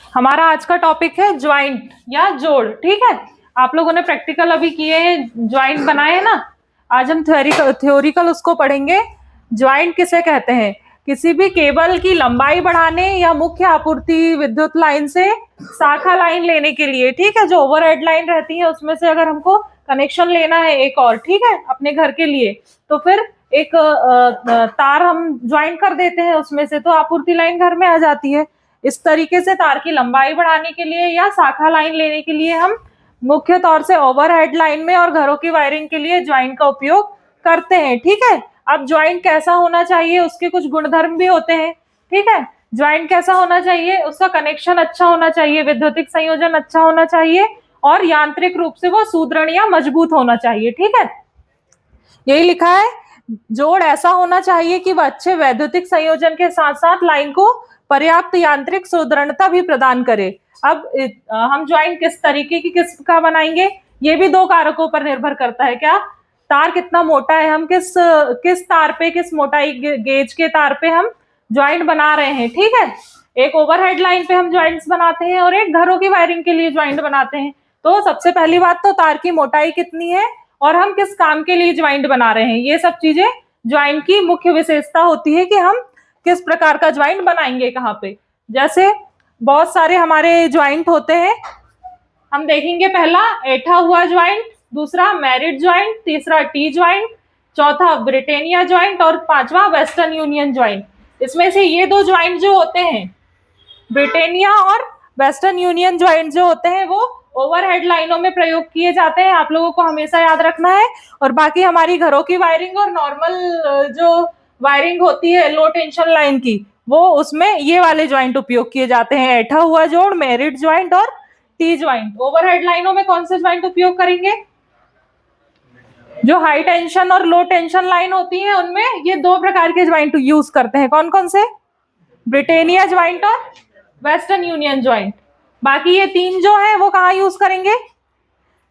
हमारा आज का टॉपिक है ज्वाइंट या जोड़। ठीक है, आप लोगों ने प्रैक्टिकल अभी किए हैं, ज्वाइंट बनाए हैं ना। आज हम थ्योरिकल उसको पढ़ेंगे। ज्वाइंट किसे कहते हैं? किसी भी केबल की लंबाई बढ़ाने या मुख्य आपूर्ति विद्युत लाइन से शाखा लाइन लेने के लिए, ठीक है, जो ओवरहेड लाइन रहती है उसमें से अगर हमको कनेक्शन लेना है एक और, ठीक है, अपने घर के लिए, तो फिर एक तार हम ज्वाइंट कर देते हैं उसमें से, तो आपूर्ति लाइन घर में आ जाती है। इस तरीके से तार की लंबाई बढ़ाने के लिए या शाखा लाइन लेने के लिए हम मुख्य तौर से ओवरहेड लाइन में और घरों की वायरिंग के लिए ज्वाइंट का उपयोग करते हैं। ठीक है, अब ज्वाइंट कैसा होना चाहिए, उसके कुछ गुणधर्म भी होते हैं। ठीक है, ज्वाइंट कैसा होना चाहिए? उसका कनेक्शन अच्छा होना चाहिए, विद्युतिक संयोजन अच्छा होना चाहिए और यांत्रिक रूप से वो सुदृढ़ या मजबूत होना चाहिए। ठीक है, यही लिखा है। जोड़ ऐसा होना चाहिए कि वह अच्छे वैद्युतिक संयोजन के साथ साथ लाइन को पर्याप्त यांत्रिक सुदृढ़ता भी प्रदान करे। अब हम ज्वाइंट किस तरीके की किस का बनाएंगे, ये भी दो कारकों पर निर्भर करता है। क्या? तार कितना मोटा है, हम किस तार पे, किस मोटाई गेज के तार पे हम ज्वाइंट बना रहे हैं। ठीक है, एक ओवरहेड लाइन पे हम ज्वाइंट्स बनाते हैं और एक घरों की वायरिंग के लिए ज्वाइंट बनाते हैं। तो सबसे पहली बात तो तार की मोटाई कितनी है और हम किस काम के लिए ज्वाइंट बना रहे हैं, ये सब चीजें ज्वाइंट की मुख्य विशेषता होती है कि हम किस प्रकार का ज्वाइंट बनाएंगे कहाँ पे। जैसे बहुत सारे हमारे ज्वाइंट होते हैं, हम देखेंगे। पहला ऐठा हुआ ज्वाइंट, दूसरा मैरिड ज्वाइंट, तीसरा टी ज्वाइंट, चौथा ब्रिटेनिया ज्वाइंट और पांचवा वेस्टर्न यूनियन ज्वाइंट। इसमें से ये दो ज्वाइंट जो होते हैं, ब्रिटेनिया और वेस्टर्न यूनियन ज्वाइंट जो होते हैं, वो ओवरहेड लाइनों में प्रयोग किए जाते हैं, आप लोगों को हमेशा याद रखना है। और बाकी हमारी घरों की वायरिंग और नॉर्मल जो वायरिंग होती है लो टेंशन लाइन की, वो उसमें ये वाले ज्वाइंट उपयोग किए जाते हैं, ऐठा हुआ जोड़, मैरिड ज्वाइंट और टी ज्वाइंट। ओवरहेड लाइनों में कौन से ज्वाइंट उपयोग करेंगे? जो हाई टेंशन और लो टेंशन लाइन होती है उनमें ये दो प्रकार के ज्वाइंट यूज करते हैं। कौन कौन से? ब्रिटेनिया ज्वाइंट और वेस्टर्न यूनियन ज्वाइंट। बाकी ये तीन जो है वो कहाँ यूज करेंगे?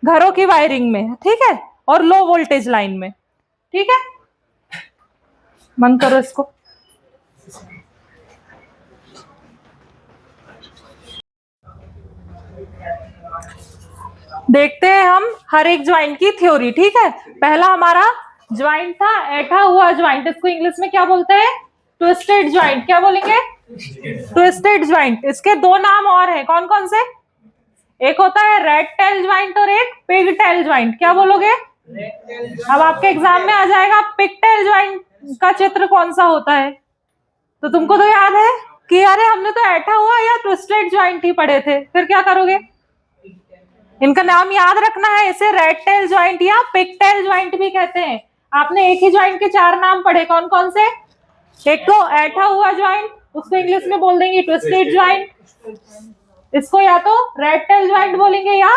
घरों की वायरिंग में, ठीक है, और लो वोल्टेज लाइन में। ठीक है, बंद करो इसको। देखते हैं हम हर एक ज्वाइंट की थ्योरी। ठीक है, पहला हमारा ज्वाइंट था ऐठा हुआ ज्वाइंट, इसको इंग्लिश में क्या बोलते हैं? Twisted joint. क्या बोलेंगे? Twisted joint. इसके दो नाम और हैं, कौन कौन से? एक होता है रेड टेल ज्वाइंट और एक पिग टेल ज्वाइंट। क्या बोलोगे? अब आपके एग्जाम में आ जाएगा पिग टेल ज्वाइंट का चित्र कौन सा होता है, तो तुमको तो याद है कि अरे हमने तो ऐठा हुआ या ट्विस्टेड ज्वाइंट ही पढ़े थे। फिर क्या करोगे? इनका नाम याद रखना है, इसे रेड टेल ज्वाइंट या पिग टेल ज्वाइंट भी कहते हैं। आपने एक ही ज्वाइंट के चार नाम पढ़े, कौन कौन से? एक तो ऐठा हुआ ज्वाइंट, उसको इंग्लिश में बोल देंगे ट्विस्टेड ज्वाइंट, इसको या तो रेड टेल ज्वाइंट बोलेंगे या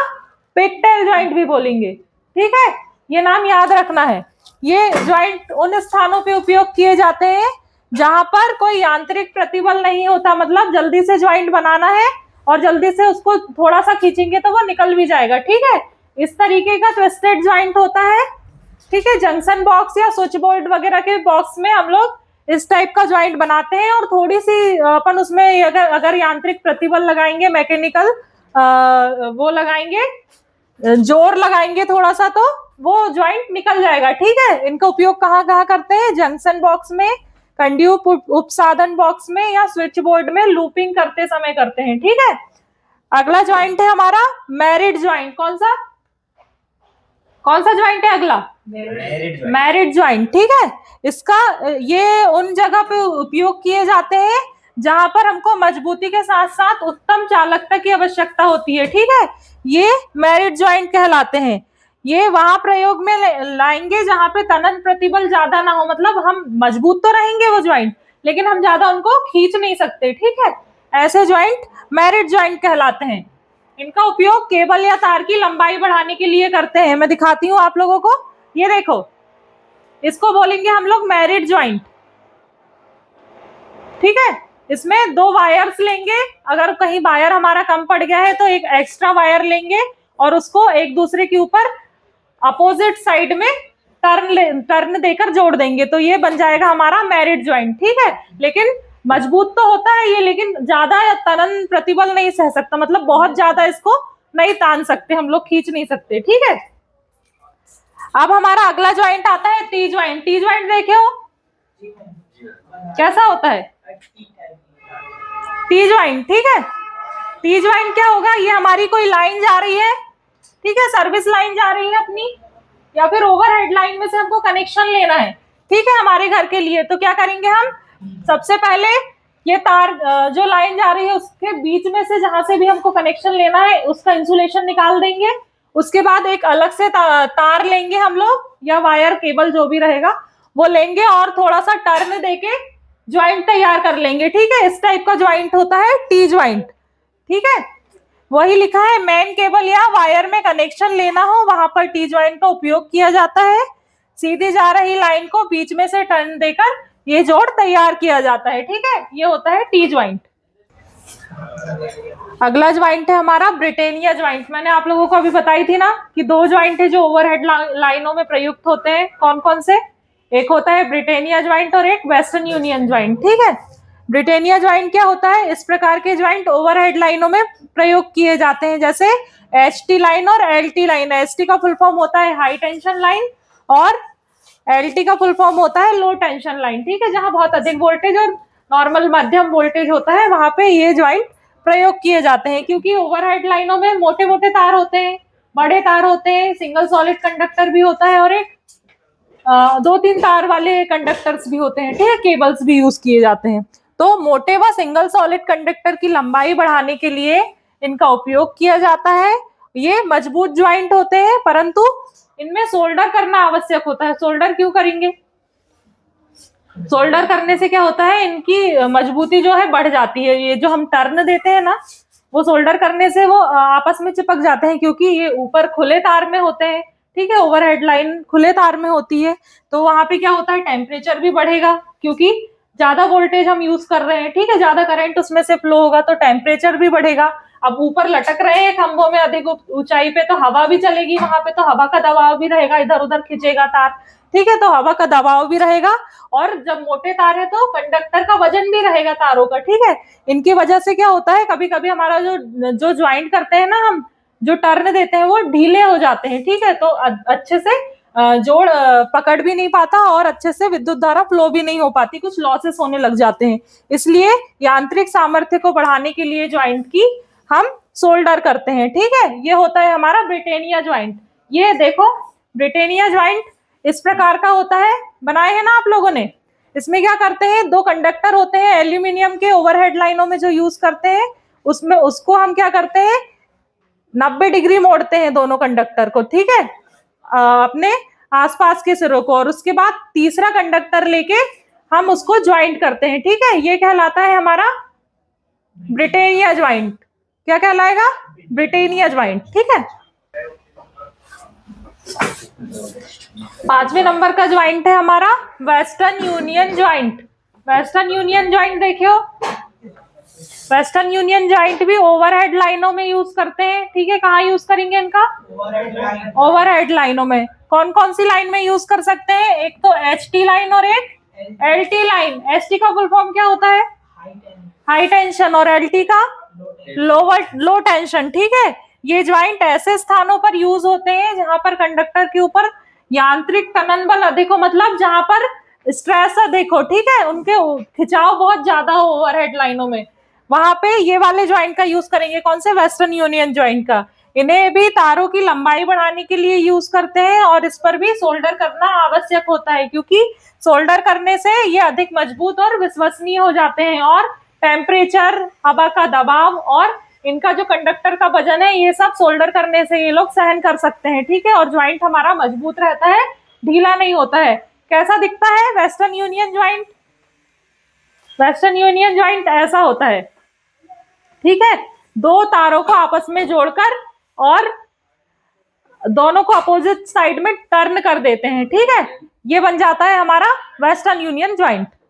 पिग टेल ज्वाइंट भी बोलेंगे। ठीक है, ये नाम याद रखना है। ये ज्वाइंट उन स्थानों पे उपयोग किए जाते हैं जहां पर कोई यांत्रिक प्रतिबल नहीं होता, मतलब जल्दी से ज्वाइंट बनाना है और जल्दी से उसको थोड़ा सा खींचेंगे तो वो निकल भी जाएगा। ठीक है, इस तरीके का ट्विस्टेड ज्वाइंट होता है। ठीक है, जंक्शन बॉक्स या स्विच बोर्ड वगैरह के बॉक्स में हम लोग इस टाइप का ज्वाइंट बनाते हैं और थोड़ी सी अपन उसमें अगर यांत्रिक प्रतिबल लगाएंगे, मैकेनिकल वो लगाएंगे, जोर लगाएंगे थोड़ा सा, तो वो ज्वाइंट निकल जाएगा। ठीक है, इनका उपयोग कहाँ कहाँ करते हैं? जंक्शन बॉक्स में, कंड्यूप उपसाधन बॉक्स में या स्विच बोर्ड में लूपिंग करते समय करते हैं। ठीक है, अगला ज्वाइंट है हमारा मैरिड ज्वाइंट। कौन सा ज्वाइंट है अगला? Married joint. ठीक है, इसका ये उन जगह पे उपयोग किए जाते हैं जहां पर हमको मजबूती के साथ साथ उत्तम चालकता की आवश्यकता होती है। ठीक है, ये मैरिड ज्वाइंट कहलाते हैं। ये वहां प्रयोग में लाएंगे जहां पे तनन प्रतिबल ज्यादा ना हो, मतलब हम मजबूत तो रहेंगे वो ज्वाइंट, लेकिन हम ज्यादा उनको खींच नहीं सकते। ठीक है, ऐसे ज्वाइंट मैरिड ज्वाइंट कहलाते हैं। इनका उपयोग केबल या तार की लंबाई बढ़ाने के लिए करते हैं। मैं दिखाती हूँ आप लोगों को, ये देखो, इसको बोलेंगे हम लोग मैरिड ज्वाइंट। ठीक है, इसमें दो वायर्स लेंगे, अगर कहीं वायर हमारा कम पड़ गया है तो एक एक्स्ट्रा वायर लेंगे और उसको एक दूसरे के ऊपर अपोजिट साइड में टर्न देकर जोड़ देंगे, तो ये बन जाएगा हमारा मैरिड ज्वाइंट। ठीक है, लेकिन मजबूत तो होता है ये, लेकिन ज्यादा तनन प्रतिबल नहीं सह सकता, मतलब बहुत ज्यादा इसको नहीं तान सकते हम लोग, खींच नहीं सकते, ठीक है। अब हमारा अगला ज्वाइंट आता है टी ज्वाइंट। टी ज्वाइंट देखे हो कैसा होता है टी ज्वाइंट, ठीक है। टी ज्वाइंट क्या होगा, ये हमारी कोई लाइन जा रही है, ठीक है, सर्विस लाइन जा रही है अपनी, या फिर ओवरहेड लाइन में से हमको कनेक्शन लेना है, ठीक है, हमारे घर के लिए। तो क्या करेंगे हम, सबसे पहले ये तार जो लाइन जा रही है उसके बीच में से जहां से भी हमको कनेक्शन लेना है उसका इंसुलेशन निकाल देंगे। उसके बाद एक अलग से तार लेंगे हम लोग, या वायर केबल जो भी रहेगा वो लेंगे, और थोड़ा सा टर्न देके ज्वाइंट तैयार कर लेंगे, ठीक है। इस टाइप का ज्वाइंट होता है टी ज्वाइंट, ठीक है। वही लिखा है, मेन केबल या वायर में कनेक्शन लेना हो वहां पर टी ज्वाइंट का उपयोग किया जाता है। सीधी जा रही लाइन को बीच में से टर्न देकर ये जोड़ तैयार किया जाता है, ठीक है। ये होता है टी ज्वाइंट। अगला ज्वाइंट है हमारा ब्रिटेनिया ज्वाइंट। मैंने आप लोगों को अभी बताई थी ना कि दो ज्वाइंट है जो ओवरहेड लाइनों में प्रयुक्त होते हैं। कौन कौन से, एक होता है ब्रिटेनिया ज्वाइंट और एक वेस्टर्न यूनियन ज्वाइंट, ठीक है। ब्रिटेनिया ज्वाइंट क्या होता है, इस प्रकार के ज्वाइंट ओवरहेड लाइनों में प्रयोग किए जाते हैं, जैसे एचटी लाइन और एलटी लाइन। एचटी का फुल फॉर्म होता है हाई टेंशन लाइन और एलटी का फुल फॉर्म होता है लो टेंशन लाइन, ठीक है। जहां बहुत अधिक वोल्टेज और नॉर्मल मध्यम वोल्टेज होता है वहां पे ये ज्वाइंट प्रयोग किए जाते हैं, क्योंकि ओवरहेड लाइनों में मोटे मोटे तार होते हैं, बड़े तार होते हैं, सिंगल सॉलिड कंडक्टर भी होता है और एक दो तीन तार वाले कंडक्टर्स भी होते हैं, ठीक है, केबल्स भी यूज किए जाते हैं। तो मोटे व सिंगल सॉलिड कंडक्टर की लंबाई बढ़ाने के लिए इनका उपयोग किया जाता है। ये मजबूत ज्वाइंट होते हैं, परंतु इनमें सोल्डर करना आवश्यक होता है। सोल्डर क्यों करेंगे, सोल्डर करने से क्या होता है, इनकी मजबूती जो है बढ़ जाती है। ये जो हम टर्न देते हैं ना, वो सोल्डर करने से वो आपस में चिपक जाते हैं, क्योंकि ये ऊपर खुले तार में होते हैं, ठीक है। ओवरहेड लाइन खुले तार में होती है, तो वहां पे क्या होता है, टेम्परेचर भी बढ़ेगा, क्योंकि ज्यादा वोल्टेज हम यूज कर रहे हैं, ठीक है, ज्यादा करंट उसमें से फ्लो होगा तो टेम्परेचर भी बढ़ेगा। अब ऊपर लटक रहे हैं खंभों में अधिक ऊंचाई पे, तो हवा भी चलेगी वहां पे, तो हवा का दबाव भी रहेगा, इधर उधर खींचेगा तार, ठीक है, तो हवा का दबाव भी रहेगा। और जब मोटे तार है तो कंडक्टर का वजन भी रहेगा तारों का, ठीक है। इनकी वजह से क्या होता है, कभी कभी हमारा जो ज्वाइंट करते हैं ना हम, जो टर्न देते हैं वो ढीले हो जाते हैं, ठीक है, तो अच्छे से जोड़ पकड़ भी नहीं पाता और अच्छे से विद्युत धारा फ्लो भी नहीं हो पाती, कुछ लॉसेस होने लग जाते हैं। इसलिए यांत्रिक सामर्थ्य को बढ़ाने के लिए ज्वाइंट की हम सोल्डर करते हैं, ठीक है। ये होता है हमारा ब्रिटेनिया ज्वाइंट। ये देखो ब्रिटेनिया ज्वाइंट इस प्रकार का होता है, बनाए हैं ना आप लोगों ने। इसमें क्या करते हैं, दो कंडक्टर होते हैं एल्यूमिनियम के, ओवरहेड लाइनों में जो यूज करते हैं, उसमें उसको हम क्या करते हैं, 90 डिग्री मोड़ते हैं दोनों कंडक्टर को, ठीक है, अपने आसपास के सिरों को, और उसके बाद तीसरा कंडक्टर लेके हम उसको ज्वाइंट करते हैं, ठीक है। ये कहलाता है हमारा ब्रिटेनिया ज्वाइंट। क्या कहलाएगा, ब्रिटेनिया ज्वाइंट, ठीक है। 5वें नंबर का ज्वाइंट है हमारा western union joint. Western union joint देखियो, वेस्टर्न यूनियन ज्वाइंट भी ओवरहेड लाइनों में यूज करते हैं, ठीक है। कहाँ यूज करेंगे इनका, ओवरहेड लाइनों में। कौन कौन सी लाइन में यूज कर सकते हैं, एक तो एचटी लाइन और एक एलटी लाइन। एचटी का फुल फॉर्म क्या होता है, हाई टेंशन, और एलटी का लो टेंशन, ठीक है। ये ज्वाइंट ऐसे स्थानों पर यूज होते हैं जहां पर कंडक्टर के ऊपर यांत्रिक तनन बल अधिक हो, मतलब जहां पर स्ट्रेस अधिक हो, ठीक है, उनके खिंचाव बहुत ज्यादा हो ओवरहेड लाइनों में, वहां पे ये वाले ज्वाइंट का यूज करेंगे। कौन से, वेस्टर्न यूनियन ज्वाइंट का। इन्हें भी तारों की लंबाई बढ़ाने के लिए यूज करते हैं, और इस पर भी सोल्डर करना आवश्यक होता है, क्योंकि सोल्डर करने से ये अधिक मजबूत और विश्वसनीय हो जाते हैं, और टेम्परेचर, हवा का दबाव और इनका जो कंडक्टर का वजन है, ये सब सोल्डर करने से ये लोग सहन कर सकते हैं, ठीक है। और ज्वाइंट हमारा मजबूत रहता है, ढीला नहीं होता है। कैसा दिखता है western union joint, western union joint ऐसा होता है, ठीक है। दो तारों को आपस में जोड़कर और दोनों को अपोजिट साइड में टर्न कर देते हैं, ठीक है। ये बन जाता है हमारा वेस्टर्न यूनियन ज्वाइंट।